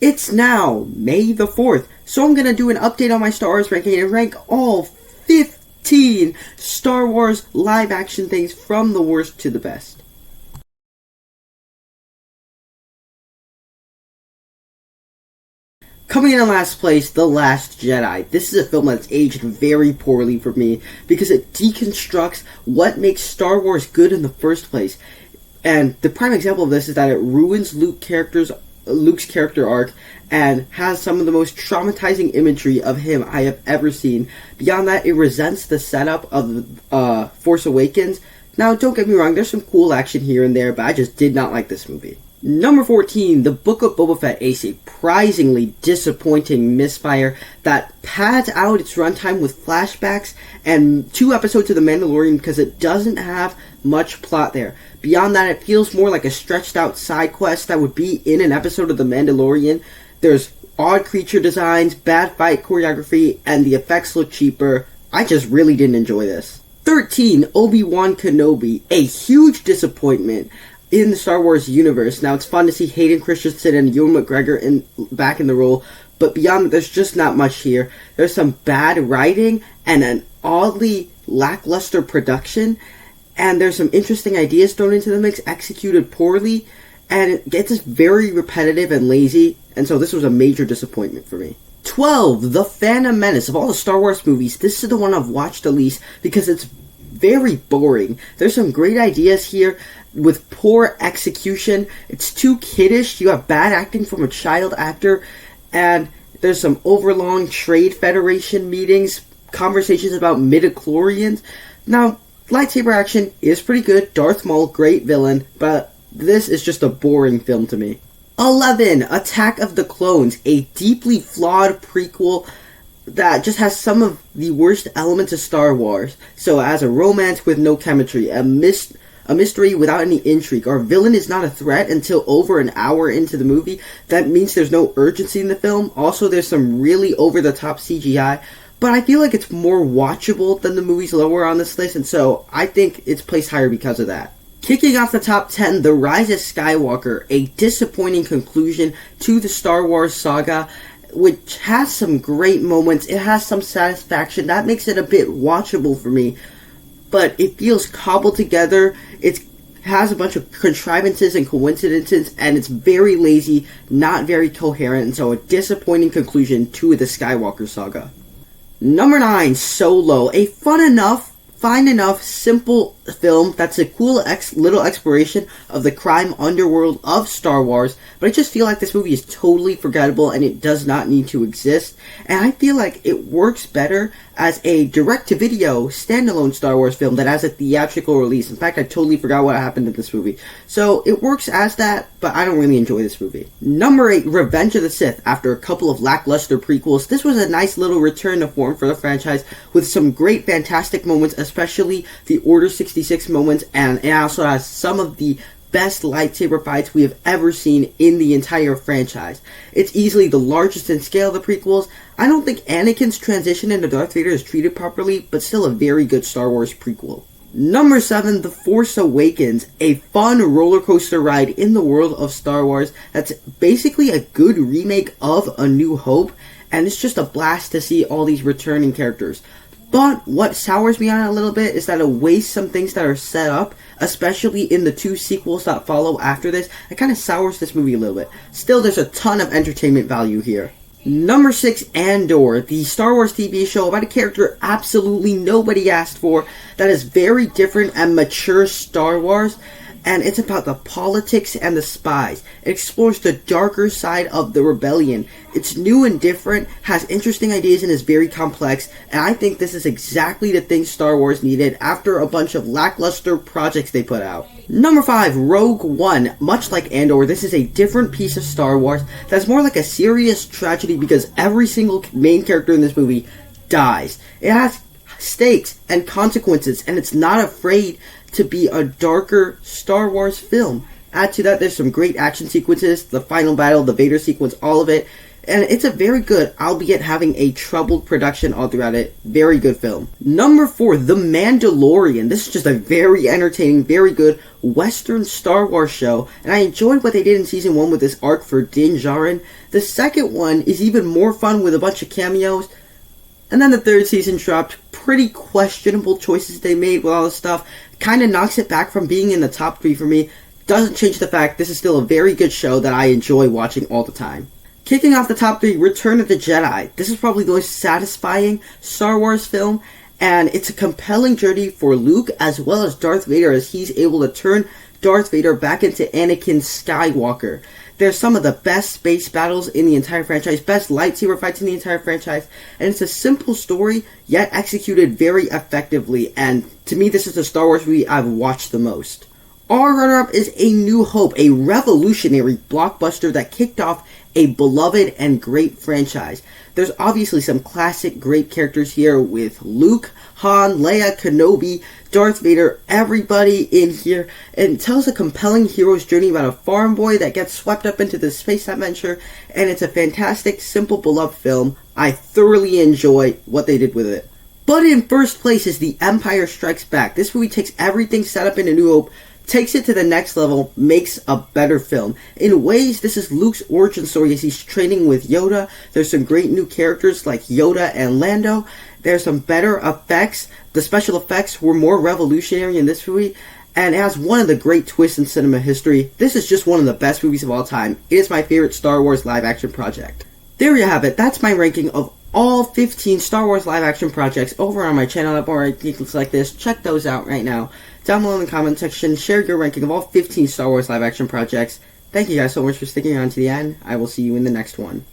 It's now May the 4th, so I'm going to do an update on my Star Wars ranking and rank all 15 Star Wars live action things from the worst to the best. Coming in last place, The Last Jedi. This is a film that's aged very poorly for me because it deconstructs what makes Star Wars good in the first place. And the prime example of this is that it ruins Luke's character arc and has some of the most traumatizing imagery of him I have ever seen. Beyond that, it resents the setup of Force Awakens. Now, don't get me wrong, there's some cool action here and there, but I just did not like this movie. Number 14, The Book of Boba Fett, a surprisingly disappointing misfire that pads out its runtime with flashbacks and 2 episodes of The Mandalorian because it doesn't have much plot there. Beyond that, it feels more like a stretched out side quest that would be in an episode of The Mandalorian. There's odd creature designs, bad fight choreography, and the effects look cheaper. I just really didn't enjoy this. 13, Obi-Wan Kenobi, a huge disappointment in the Star Wars universe. Now, it's fun to see Hayden Christensen and Ewan McGregor back in the role, but beyond that, there's just not much here. There's some bad writing and an oddly lackluster production, and there's some interesting ideas thrown into the mix, executed poorly, and it gets very repetitive and lazy, and so this was a major disappointment for me. 12, The Phantom Menace. Of all the Star Wars movies, this is the one I've watched the least because it's very boring. There's some great ideas here with poor execution. It's too kiddish. You have bad acting from a child actor, and there's some overlong Trade Federation meetings, conversations about midichlorians. Now, lightsaber action is pretty good. Darth Maul, great villain, but this is just a boring film to me. 11, Attack of the Clones, a deeply flawed prequel that just has some of the worst elements of Star Wars. So as a romance with no chemistry, a mystery without any intrigue. Our villain is not a threat until over an hour into the movie. That means there's no urgency in the film. Also, there's some really over-the-top CGI, but I feel like it's more watchable than the movies lower on this list, and so I think it's placed higher because of that. Kicking off the top 10, The Rise of Skywalker, a disappointing conclusion to the Star Wars saga, which has some great moments. It has some satisfaction. That makes it a bit watchable for me, but it feels cobbled together. It has a bunch of contrivances and coincidences, and it's very lazy, not very coherent, and so a disappointing conclusion to the Skywalker saga. Number 9, Solo, a fine enough, simple film that's a cool little exploration of the crime underworld of Star Wars, but I just feel like this movie is totally forgettable and it does not need to exist, and I feel like it works better as a direct-to-video standalone Star Wars film than as a theatrical release. In fact, I totally forgot what happened in this movie. So it works as that, but I don't really enjoy this movie. Number 8, Revenge of the Sith. After a couple of lackluster prequels, this was a nice little return to form for the franchise with some great fantastic moments, especially the Order 66 moments, and it also has some of the best lightsaber fights we have ever seen in the entire franchise. It's easily the largest in scale of the prequels. I don't think Anakin's transition into Darth Vader is treated properly, but still a very good Star Wars prequel. Number 7, The Force Awakens, a fun roller coaster ride in the world of Star Wars that's basically a good remake of A New Hope, and it's just a blast to see all these returning characters. But what sours me on it a little bit is that it wastes some things that are set up, especially in the 2 sequels that follow after this. It kind of sours this movie a little bit. Still, there's a ton of entertainment value here. Number 6, Andor, the Star Wars TV show about a character absolutely nobody asked for that is very different and mature Star Wars, and it's about the politics and the spies. It explores the darker side of the rebellion. It's new and different, has interesting ideas, and is very complex, and I think this is exactly the thing Star Wars needed after a bunch of lackluster projects they put out. Number 5, Rogue One. Much like Andor, this is a different piece of Star Wars that's more like a serious tragedy because every single main character in this movie dies. It has stakes and consequences, and it's not afraid to be a darker Star Wars film. Add to that, there's some great action sequences, the final battle, the Vader sequence, all of it. And it's a very good, albeit having a troubled production all throughout it, very good film. Number 4, The Mandalorian. This is just a very entertaining, very good Western Star Wars show, and I enjoyed what they did in Season 1 with this arc for Din Djarin. The second one is even more fun with a bunch of cameos, and then the third season dropped. Pretty questionable choices they made with all this stuff. Kind of knocks it back from being in the top 3 for me. Doesn't change the fact this is still a very good show that I enjoy watching all the time. Kicking off the top 3, Return of the Jedi. This is probably the most satisfying Star Wars film, and it's a compelling journey for Luke as well as Darth Vader as he's able to turn Darth Vader back into Anakin Skywalker. There's some of the best space battles in the entire franchise, best lightsaber fights in the entire franchise, and it's a simple story, yet executed very effectively, and to me this is the Star Wars movie I've watched the most. Our runner-up is A New Hope, a revolutionary blockbuster that kicked off a beloved and great franchise. There's obviously some classic great characters here with Luke, Han, Leia, Kenobi, Darth Vader, everybody in here, and it tells a compelling hero's journey about a farm boy that gets swept up into this space adventure, and it's a fantastic, simple, beloved film. I thoroughly enjoy what they did with it. But in first place is The Empire Strikes Back. This movie takes everything set up in A New Hope, takes it to the next level, makes a better film. In ways, this is Luke's origin story as he's training with Yoda. There's some great new characters like Yoda and Lando. There's some better effects. The special effects were more revolutionary in this movie, and it has one of the great twists in cinema history. This is just one of the best movies of all time. It is my favorite Star Wars live-action project. There you have it. That's my ranking of all 15 Star Wars live-action projects over on my channel at More Ridiculous Like This. Check those out right now. Down below in the comment section, share your ranking of all 15 Star Wars live-action projects. Thank you guys so much for sticking around to the end. I will see you in the next one.